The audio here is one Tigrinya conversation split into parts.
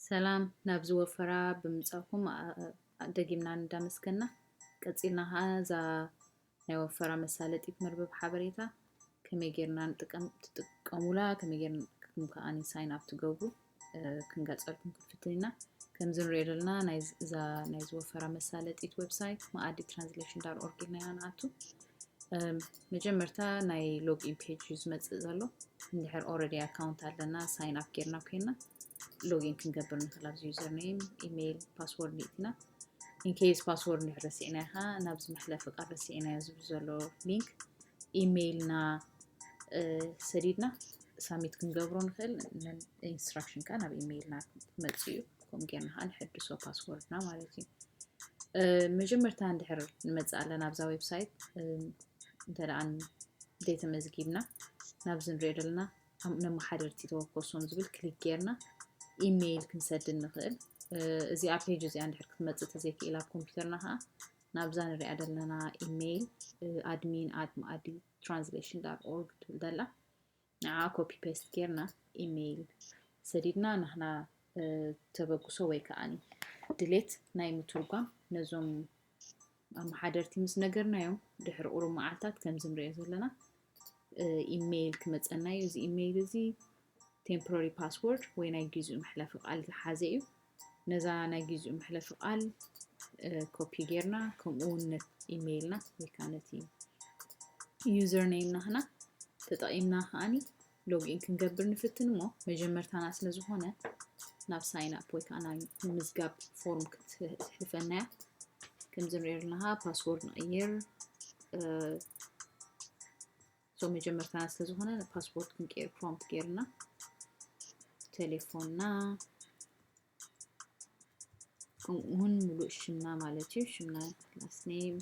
ሰላም ናብዝ ወፈራ ብምጻኩም ደጊምና እንዳመስከና ቀጽልና ሃዛ ናይ ወፈራ መሳለጢት መርበብ ሓበሬታ ከመጌርና ተጥቀሙላ ከመጌርኩም ከአኒ ሳይን አፕ ትገብሩ ክንጋጸልኩም ክፍትልና ከምዝንሬደልና ናይ ወፈራ መሳለጢት ዌብሳይት meadi.translation.org ናያናቱ መጀመርታ ናይ ሎጊን ፔጅ ዝመጽእ ዘሎ እንድሕር ኦሬዲ አካውንት አለና ሳይን አፕ ጌርና ኮይና login ክንገብር ንኽእል ዩዘር ኔም ኢሜል ፓስወርድ ኒትና in case password ንሕረሲና ኢኻ ናብዚ መሕለፊ ቃል ረሲና ዝብል ዘሎ ሊንክ ኢሜይልና ሰዲድና ሳሚት ክንገብሮ ንኽእል ኢንስትራክሽን ካን ኣብ ኢሜይልና መጽዩ ከም ጌርና ንሕድሶ ፓስወርድና ማለት እዩ መጀመርታ እንድሕር ንመጽእ ኣለና ኣብዛ ዌብሳይት እንተዳኣን ዴታ መዝጊብና ናብዚ ንሪደልና ነመሓደርቲ ተወኮሶም ዝብል ክሊክ ጌርና ኢሜይል ክንሰድድ ንኽእል እዚ ኣብ ፔጅ እዚ እንድሕር ክትመጽእ ተዘይክኢላ ኣብ ኮምፒውተርና ኸ ናብዛ ንሪኣ ዘለና ኢሜይል admin@meadi.translation.org ትብል ዘላ ንዓ ኮፒ ፔስት ጌርና ኢሜይል ሰዲድና ንሕና ተበግሶ ወይ ከዓኒ ድሌት ናይ ምትርጓም ነዞም ኣመሓደርቲ ምስ ነገርናዮም ድሕሪ ቁሩብ መዓልታት ከምዚ ንሪኦ ዘለና ኢሜይል ክመጸና እዩ እዚ ኢሜይል እዚ temporary password ወይ ናይ ግዚኡ መሕለፊ ቃል ዝሓዘ እዩ ነዛ ናይ ግዚኡ መሕለፊ ቃል ኮፒ ጌርና ከምኡውን ኢሜይልና ወይ ካነቲ ዩዘር ኔም ናህና ተጠቂምና ኸኣኒ ሎጊን ክንገብር ንፍትን ሞ መጀመርታና ስለ ዝኾነ ናብ ሳይን አፕ ወይ ካና ምዝጋብ ፎርም ክትሕልፈና ከምዚ ንሪኦ ዘለና ፓስወርድ ንቕይር ሶ መጀመርታና ስለ ዝኾነ ፓስወርድ ክንቀይር ፕሮምፕት ጌርና ቴሌፎንና ከምኡውን ሙሉእ ሽምና ማለት እዩ ሽምና ላስት ኔም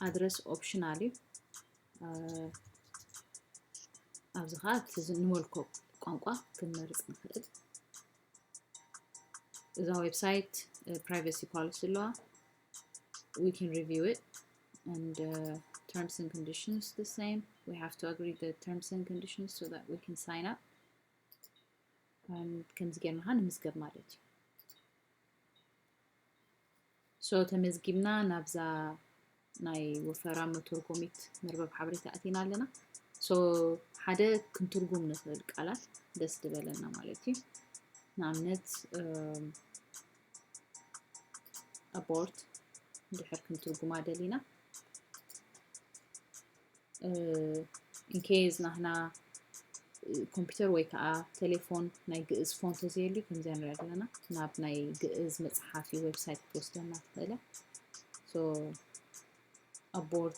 አድረስ ኦፕሽናል እዩ ኣብዚ ኸ እቲ ንመልኮ ቋንቋ ክንመርጽ ንኽእል እዛ ዌብሳይት privacy policy law we can review it and terms and conditions the same we have to agree the terms and conditions so that we can sign up ከምዚ ጌርና ንምዝገብ ማለት እዩ ሶ ተመዝጊብና ናብዛ ናይ ወፈራ መተርጎሚት መርበብ ሓበሬታ ኣቲና ኣለና ሶ ሓደ ክንትርጉም ንኽእል ቃላት ደስ ድበለና ማለት እዩ ንኣብነት abort ድሕር ክንትርጉማ ደሊና in case ናህና ኮምፒውተር ወይ ከዓ ቴሌፎን ናይ ግዕዝ ፎንት ተዘይሉ ከምዚ ንሪኦ ኣለና ናብ ናይ ግዕዝ መጽሓፊ ዌብሳይት ትወስደና ትኽእል ሶ abort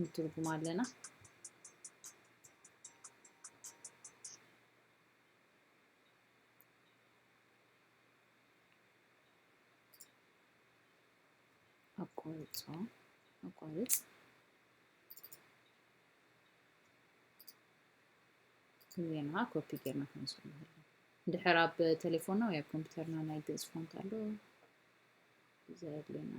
ንትርጉም ኣለና አቋርጥ كلنا كوبي ጌርና ክንስል እንድሕር ኣብ ቴሌፎንና ወይ ኣብ ኮምፒውተርና ናይ ግዕዝ ፎንት ኣሎ ዘድለና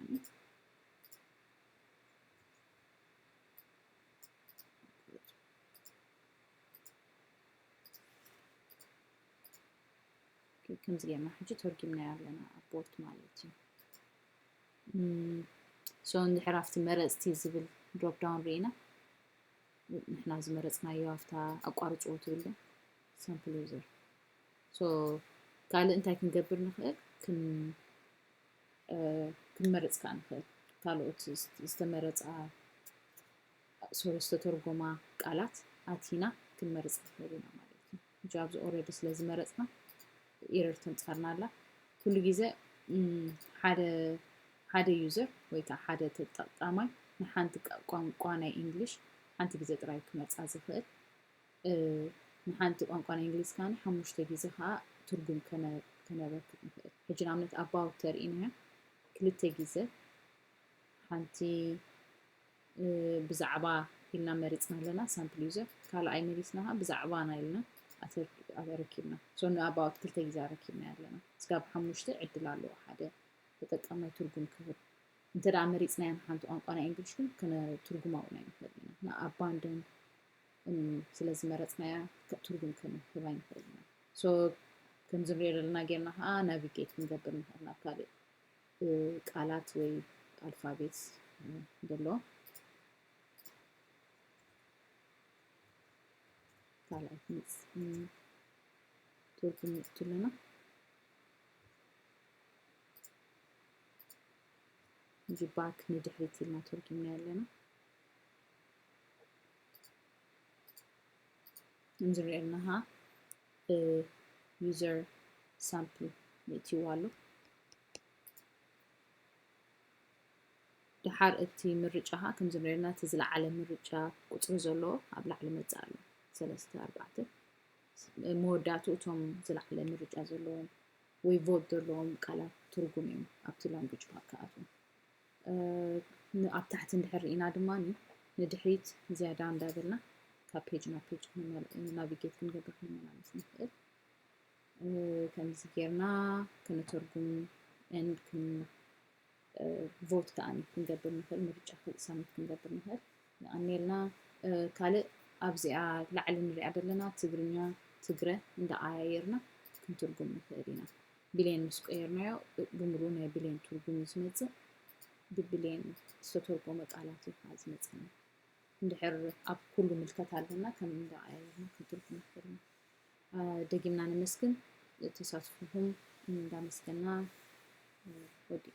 ከምዚ ጌርና ሕጂ ተርጊምና ያለና አቦርት ማለት እዩ ሶ እንድሕር ኣብቲ መረጽቲ ዝብል ድሮፕ ዳውን ሪና ንሕና ዝመረጽናዮ ኣፍታ ኣቋርጽዎ ትብል ሳምፕል ዩዘር ሶ ካልእ እንታይ ክንገብር ንኽእል ክንመርጽ ከዓ ንኽእል ካልኦት ዝተመረጻ ዝተተርጎማ ቃላት ኣቲና ክንመርጽ ንኽእል ኢና ማለት እዩ ሕጂ ኣብዚ ኦልሬዲ ስለ ዝመረጽና ኤረር ተምጻርና ኣላ ኩሉ ግዜ ሓደ ዩዘር ወይ ከዓ ሓደ ተጠቃማይ ንሓንቲ ቋንቋ ናይ እንግሊሽ ሓንቲ ግዜ ጥራይ ክመርጻ ዝኽእል ንሓንቲ ቋንቋ ናይ እንግሊዝ ካኒ 5 ግዜ ከዓ ትርጉም ከነበርክት ንኽእል ሕጂ ንኣብነት about ተርኢና ክልተ ግዜ ሓንቲ ብዛዕባ ኢልና መሪጽና ኣለና ሳምፕል ዩዘር ካልኣይ መሪጽና ብዛዕባና ኢልና ኣረኪብና ሶ about ክልተ ግዜ ኣረኪብና ኣለና እስካብ 5 ዕድል ኣለዎ ሓደ ተጠቃማይ ትርጉም ክህብ እንተዳ መሪጽና ሓንቲ ቋንቋ ናይ እንግሊሽ ግን ከነ ትርጉማው ናይ ንኽእል ኢና abandon ስለዚህ መረጽናያ ትርጉም ከመህባኝ ፈልና ሶ ክንዝሬልና ጌርና ናቪጌት እንገብር ነውና ካለ ቃላት ወይ አልፋቤት ደሎ ቃላት ትርጉም ትልና እንጂ ባክ ንድሕሪት ኢልና ትርጉም ያለና እንዝሬናها user sample ለቲዋሉ ድሓር እቲ ምርጫها ከም ዝረአና ተዝለዓለ ምርጫ ቁጽሪ ዘሎ ኣብ ላዕሊ መጻሉ 3 4 መወዳቱ እቶም ዝለዓለ ምርጫ ዘለዎም ወይ ቮት ዘለዎም ቃላት ትርጉም እዮም ኣብቲ ላንጉጅ ማካኣቱ ኣብ ታሕቲ እንድሕሪና ድማኒ ንድሕሪት ዝያዳ እንዳበልና ካብ ፔጅ ናብ ፔጅ ናቪጌት ክንገብር ማለት ንኽእል ከምዚ ጌርና ክንተርጉም and ክን ቮት ከኣኒ ክንገብር ንኽእል ምርጫ ሳሚት ክንገብር ንኽእል ኣኔልና ካልእ ኣብዚኣ ላዕሊ ንሪኣ ዘለና ትግርኛ ትግረ እንዳኣያየርና ክንትርጉም ንኽእል ኢና ብሌን ምስ ቀየርናዮ ብምሉእ ናይ ብሌን ትርጉም ዝመጽእ ብብሌን ዝተተርጎመ ቃላት ይፋዝ መጽና እንድሕር ኣብ ኩሉ ምልከት ኣለና ከም እንዳኣያየርና ክንትርጉም ንኽእል ደጊምና ንመስግን ተሳትፎኩም እንዳመስገና ወዲ